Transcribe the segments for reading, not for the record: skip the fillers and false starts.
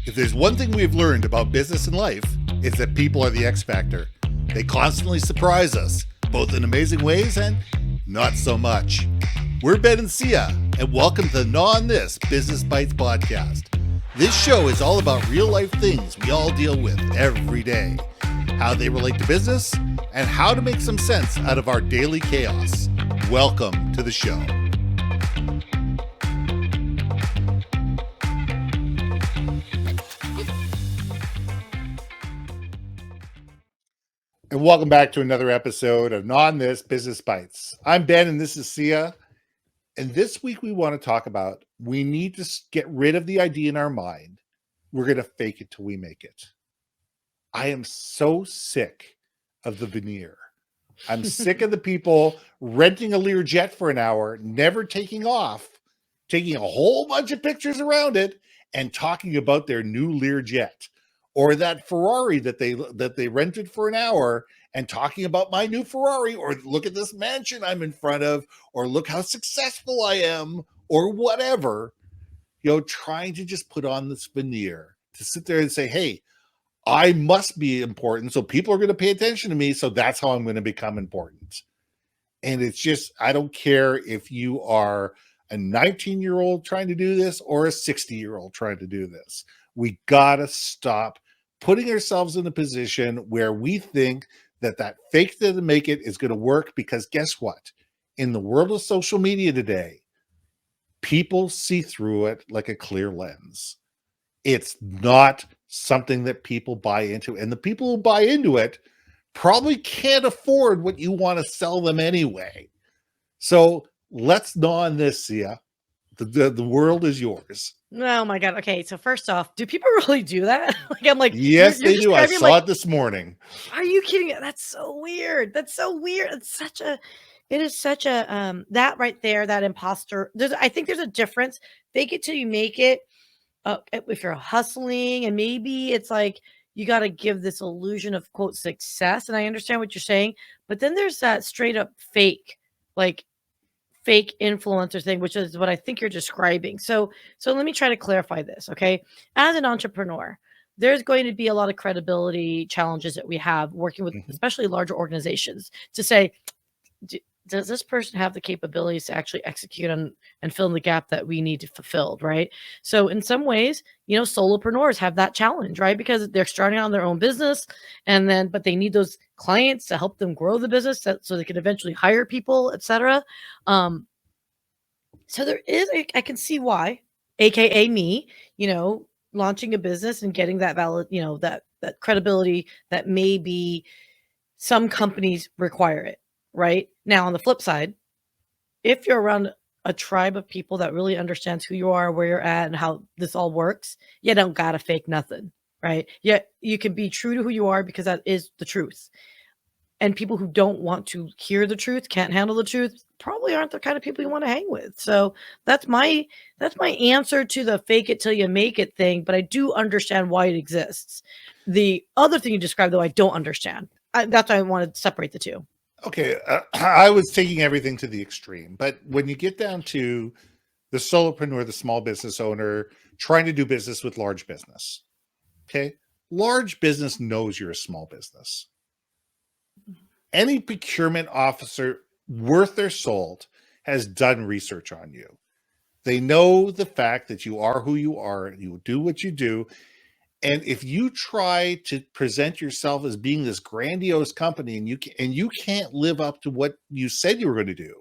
If there's one thing we've learned about business and life, it's that people are the X factor. They constantly surprise us, both in amazing ways and not so much. We're Ben and Syya, and welcome to the On This Business Bites podcast. This show is all about real life things we all deal with every day, how they relate to business, and how to make some sense out of our daily chaos. Welcome to the show. And welcome back to another episode of On This Business Bites. I'm Ben and this is Syya. And this week we want to talk about we need to get rid of the idea in our mind. We're going to fake it till we make it. I am so sick of the veneer. I'm sick of the people renting a Learjet for an hour, never taking off, taking a whole bunch of pictures around it and talking about their new Learjet. Or that Ferrari that they rented for an hour and talking about my new Ferrari, or look at this mansion I'm in front of, or look how successful I am, or whatever, trying to just put on this veneer to sit there and say, hey, I must be important. So people are going to pay attention to me. So that's how I'm going to become important. And it's just, I don't care if you are a 19-year-old trying to do this or a 60-year-old trying to do this. We got to stop putting ourselves in a position where we think that fake it to make it is going to work, because guess what? In the world of social media today, people see through it like a clear lens. It's not something that people buy into. And the people who buy into it probably can't afford what you want to sell them anyway. So let's gnaw on this, Syya. The world is yours. Oh my God. Okay. So first off, do people really do that? I'm like, yes, they do. I saw it this morning. Are you kidding? That's so weird. That's so weird. It is such a, that right there, that imposter. I think there's a difference. Fake it till you make it. If you're hustling, and maybe it's like, you got to give this illusion of quote success. And I understand what you're saying, but then there's that straight up fake influencer thing, which is what I think you're describing. So let me try to clarify this. Okay. As an entrepreneur, there's going to be a lot of credibility challenges that we have working with, especially larger organizations, to say, does this person have the capabilities to actually execute on and fill in the gap that we need to fulfill, right? So in some ways, solopreneurs have that challenge, right? Because they're starting on their own business, but they need those clients to help them grow the business so they can eventually hire people, etc. So there is, I can see why, AKA me, launching a business and getting that valid, that credibility that maybe some companies require it. Right now, on the flip side, if you're around a tribe of people that really understands who you are, where you're at, and how this all works, you don't gotta fake nothing, right? Yeah, you can be true to who you are because that is the truth. And people who don't want to hear the truth, can't handle the truth, probably aren't the kind of people you want to hang with. So that's my answer to the fake it till you make it thing. But I do understand why it exists. The other thing you described, though, I don't understand. That's why I wanted to separate the two. Okay, I was taking everything to the extreme, but when you get down to the solopreneur, the small business owner trying to do business with large business, okay, large business knows you're a small business. Any procurement officer worth their salt has done research on you. They know the fact that you are who you are, and you do what you do. And if you try to present yourself as being this grandiose company and you can't live up to what you said you were going to do,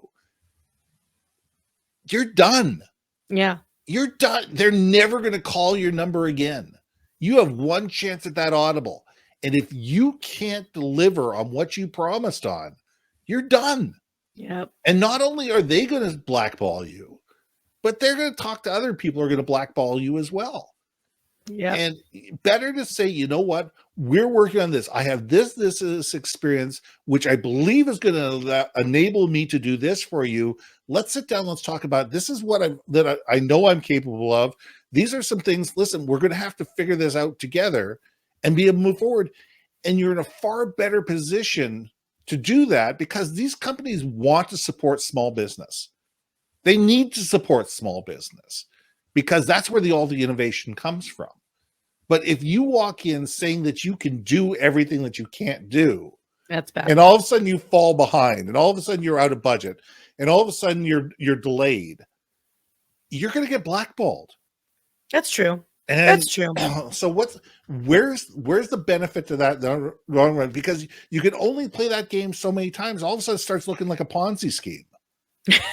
you're done. Yeah. You're done. They're never going to call your number again. You have one chance at that audible. And if you can't deliver on what you promised on, you're done. Yep. And not only are they going to blackball you, but they're going to talk to other people who are going to blackball you as well. Yeah. And better to say, you know what, we're working on this. I have this experience, which I believe is going to enable me to do this for you. Let's sit down. Let's talk about this is what I know I'm capable of. These are some things. Listen, we're going to have to figure this out together and be able to move forward. And you're in a far better position to do that because these companies want to support small business. They need to support small business, because that's where all the innovation comes from. But if you walk in saying that you can do everything that you can't do, That's bad. and all of a sudden you fall behind, and all of a sudden you're out of budget, and all of a sudden you're delayed, you're going to get blackballed. That's true. And That's true. So where's the benefit to that in the long run? Because you can only play that game so many times. All of a sudden it starts looking like a Ponzi scheme.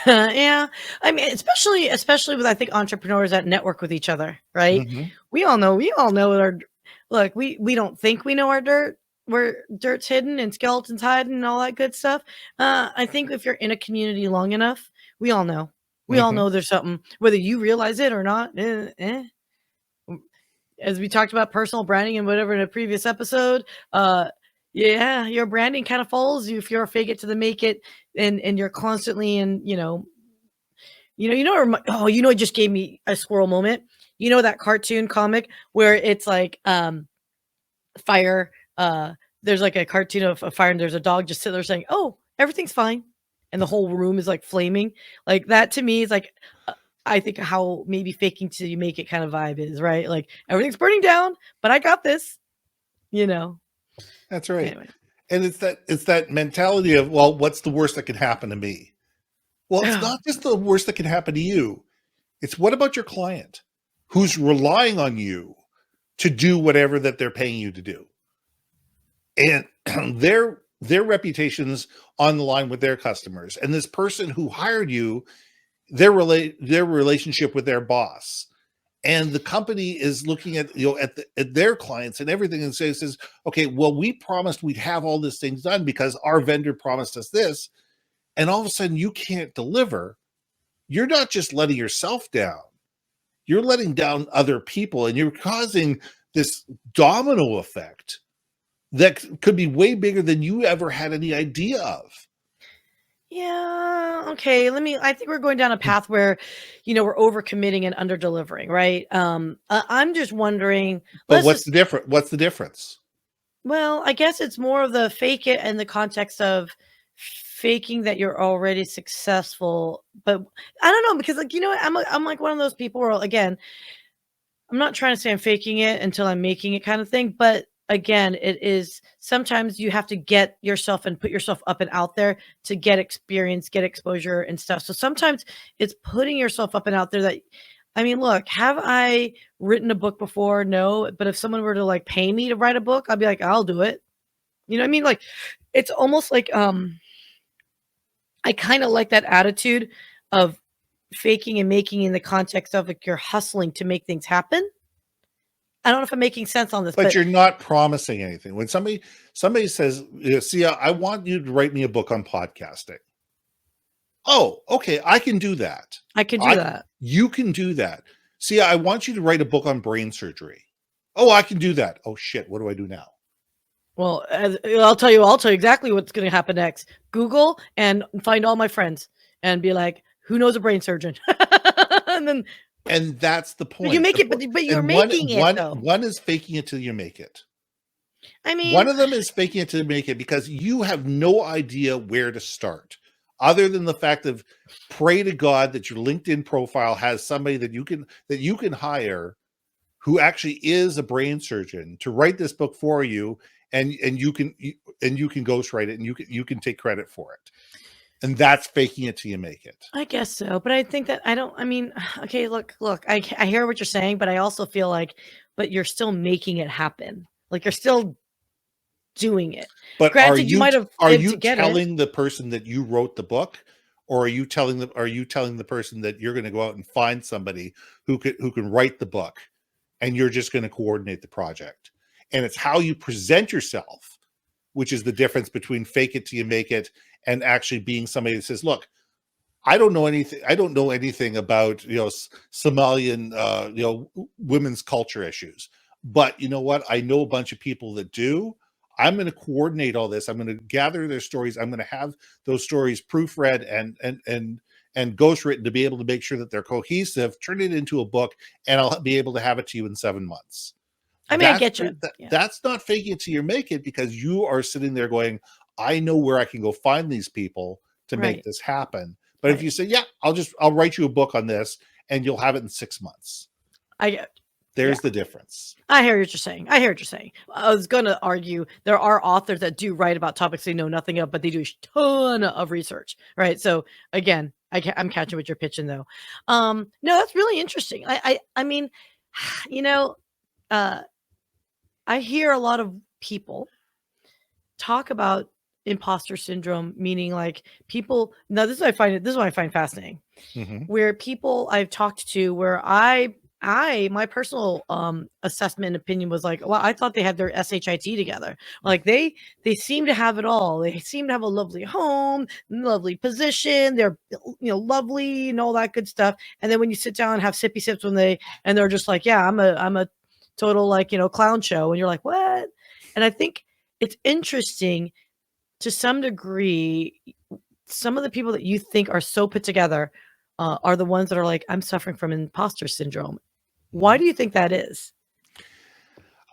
Yeah. I mean, especially with, I think, entrepreneurs that network with each other, right? Mm-hmm. We all know look, we don't think we know our dirt, where dirt's hidden and skeletons hiding and all that good stuff. I think if you're in a community long enough, we all know. We all Mm-hmm. know there's something, whether you realize it or not. As we talked about personal branding and whatever in a previous episode, yeah, your branding kind of follows you if you're a fake it to the make it, and you're constantly in, it just gave me a squirrel moment. You know that cartoon comic where it's like fire, there's like a cartoon of a fire and there's a dog just sitting there saying, "Oh, everything's fine." And the whole room is like flaming. Like that to me is like I think how maybe faking till you make it kind of vibe is, right? Like everything's burning down, but I got this, you know. That's right. Anyway. And it's that mentality of, well, what's the worst that can happen to me? Well, it's not just the worst that can happen to you. It's what about your client who's relying on you to do whatever that they're paying you to do? And their reputation's on the line with their customers. And this person who hired you, their relationship with their boss. And the company is looking at at their clients and everything and says, okay, well, we promised we'd have all these things done because our vendor promised us this, and all of a sudden you can't deliver. You're not just letting yourself down, you're letting down other people, and you're causing this domino effect that could be way bigger than you ever had any idea of. Yeah. Okay. I think we're going down a path where, we're overcommitting and under delivering, right? I'm just wondering. But what's the difference? Well, I guess it's more of the fake it in the context of faking that you're already successful. But I don't know, because I'm like one of those people where, again, I'm not trying to say I'm faking it until I'm making it kind of thing. But again, it is sometimes you have to get yourself and put yourself up and out there to get experience, get exposure and stuff. So sometimes it's putting yourself up and out there look, have I written a book before? No. But if someone were to like pay me to write a book, I'd be like, I'll do it. You know what I mean? Like, it's almost like, I kind of like that attitude of faking and making in the context of like you're hustling to make things happen. I don't know if I'm making sense on this, but you're not promising anything. When somebody says, Syya, I want you to write me a book on podcasting. Oh, okay, I can do that. I can do that. You can do that. Syya, I want you to write a book on brain surgery. Oh, I can do that. Oh shit, what do I do now? Well, I'll tell you exactly what's going to happen next. Google and find all my friends and be like, who knows a brain surgeon? And that's the point. But you make it, but you're making it. One is faking it till you make it. I mean, one of them is faking it to make it because you have no idea where to start, other than the fact of pray to God that your LinkedIn profile has somebody that you can hire who actually is a brain surgeon to write this book for you, and you can ghostwrite it, and you can take credit for it. And that's faking it till you make it. I guess so. But I think that okay, look, I hear what you're saying, but I also feel like, but you're still making it happen. Like you're still doing it. But granted, you might have telling the person that you wrote the book, or are you telling the person that you're going to go out and find somebody who can write the book, and you're just going to coordinate the project? And it's how you present yourself, which is the difference between fake it till you make it and actually being somebody that says, look, I don't know anything about, Somalian, women's culture issues, but you know what? I know a bunch of people that do. I'm going to coordinate all this. I'm going to gather their stories. I'm going to have those stories proofread and ghostwritten to be able to make sure that they're cohesive, turn it into a book, and I'll be able to have it to you in 7 months. I mean, I get you. That's not faking it till you make it, because you are sitting there going, I know where I can go find these people to make this happen. But if you say, yeah, I'll write you a book on this and you'll have it in 6 months. There's the difference. I hear what you're saying. I was going to argue there are authors that do write about topics they know nothing of, but they do a ton of research, right? So again, I'm catching what you're pitching though. No, that's really interesting. I mean, you know, I hear a lot of people talk about imposter syndrome, meaning like people. Now, this is what I find fascinating. Where people I've talked to, where my personal assessment and opinion was like, well, I thought they had their SHIT together. Like they seem to have it all. They seem to have a lovely home, lovely position. They're lovely and all that good stuff. And then when you sit down and have sippy sips and they're just like, yeah, I'm a total clown show, and you're like, what? And I think it's interesting to some degree. Some of the people that you think are so put together are the ones that are like, I'm suffering from imposter syndrome. Why do you think that is?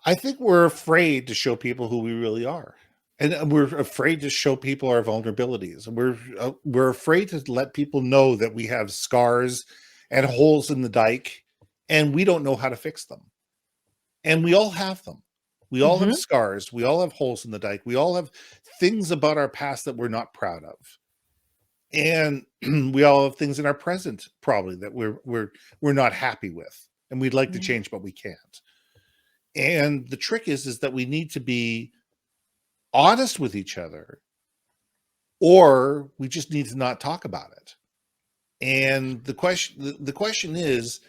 I think we're afraid to show people who we really are. And we're afraid to show people our vulnerabilities. We're afraid to let people know that we have scars and holes in the dike, and we don't know how to fix them. And we all have them. We all have scars. We all have holes in the dike. We all have things about our past that we're not proud of. And we all have things in our present probably that we're not happy with, and we'd like to change, but we can't. And the trick is that we need to be honest with each other, or we just need to not talk about it. And the question is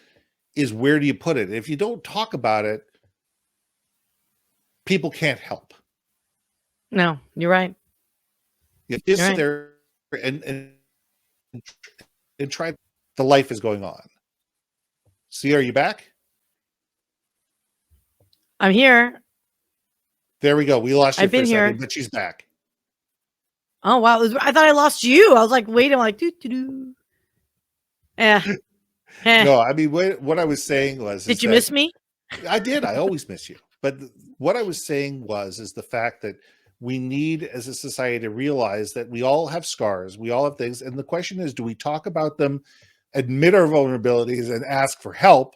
where do you put it? If you don't talk about it, people can't help. No, you're right. You just sit there and try. The life is going on. See, are you back? I'm here. There we go. We lost you. I've been here, but she's back. Oh wow! I thought I lost you. I was like, wait. I'm like, doo. Yeah. No, I mean, what I was saying was, did you miss me? I did. I always miss you. But what I was saying is the fact that we need, as a society, to realize that we all have scars. We all have things. And the question is, do we talk about them, admit our vulnerabilities, and ask for help?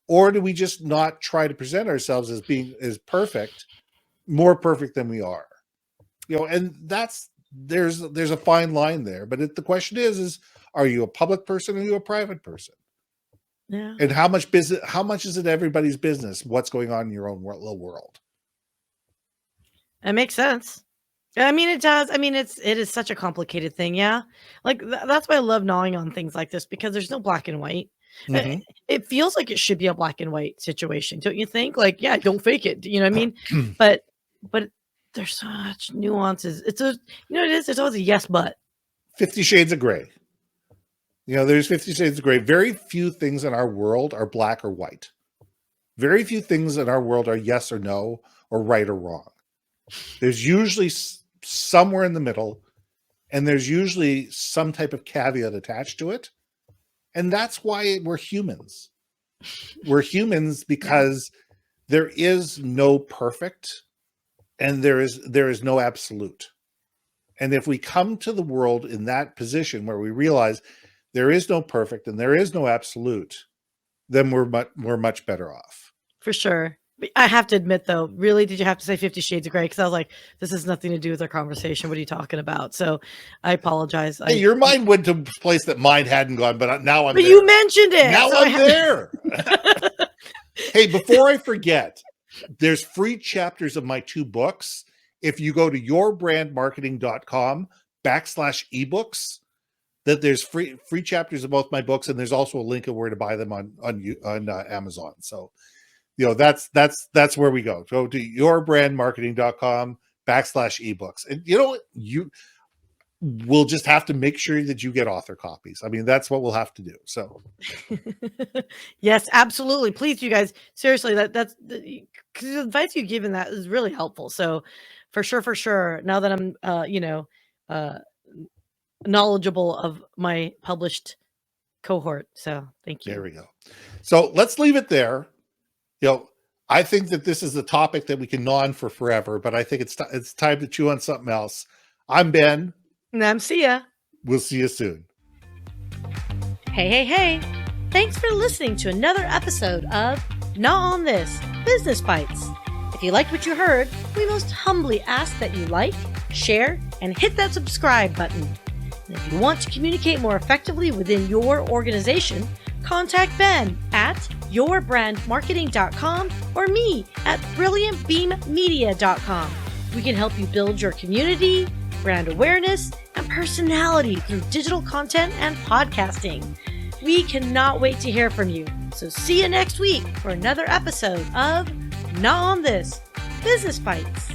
Or do we just not try to present ourselves as being perfect, more perfect than we are? And there's a fine line there. But the question is, are you a public person or are you a private person? Yeah. And how much is it everybody's business what's going on in your own little world? That makes sense. I mean, it does. I mean, it is such a complicated thing. Yeah. Like that's why I love gnawing on things like this, because there's no black and white. It feels like it should be a black and white situation. Don't you think? Like, yeah, don't fake it. You know what I mean? but there's such nuances. It is. There's always a yes, but 50 Shades of Gray. There's 50 Shades of Gray. Very few things in our world are black or white. Very few things in our world are yes or no, or right or wrong. There's usually somewhere in the middle, and there's usually some type of caveat attached to it. And that's why we're humans. We're humans because there is no perfect, and there is no absolute. And if we come to the world in that position where we realize there is no perfect and there is no absolute, then we're much better off. For sure. I have to admit, though, really, did you have to say 50 Shades of Grey? Because I was like, this has nothing to do with our conversation. What are you talking about? So I apologize. Hey, your mind went to a place that mine hadn't gone, but now I'm there. But there. you mentioned it. Now I'm there. Hey, before I forget, there's free chapters of my 2 books. If you go to yourbrandmarketing.com/ebooks, that there's free chapters of both my books, and there's also a link of where to buy them on Amazon. So, that's where we go. Go to yourbrandmarketing.com/ebooks. And we'll just have to make sure that you get author copies. I mean, that's what we'll have to do. So yes, absolutely. Please, you guys, seriously, that's the advice you've given that is really helpful. So for sure. Now that I'm, knowledgeable of my published cohort. So thank you. There we go. So let's leave it there. I think that this is a topic that we can gnaw on for forever, but I think it's time to chew on something else. I'm Ben. And I'm Syya. We'll see you soon. Hey. Thanks for listening to another episode of Not on This Business Bites. If you liked what you heard, we most humbly ask that you like, share, and hit that subscribe button. And if you want to communicate more effectively within your organization, contact Ben at yourbrandmarketing.com or me at brilliantbeammedia.com. We can help you build your community, brand awareness, and personality through digital content and podcasting. We cannot wait to hear from you. So see you next week for another episode of Not on This Business Bites.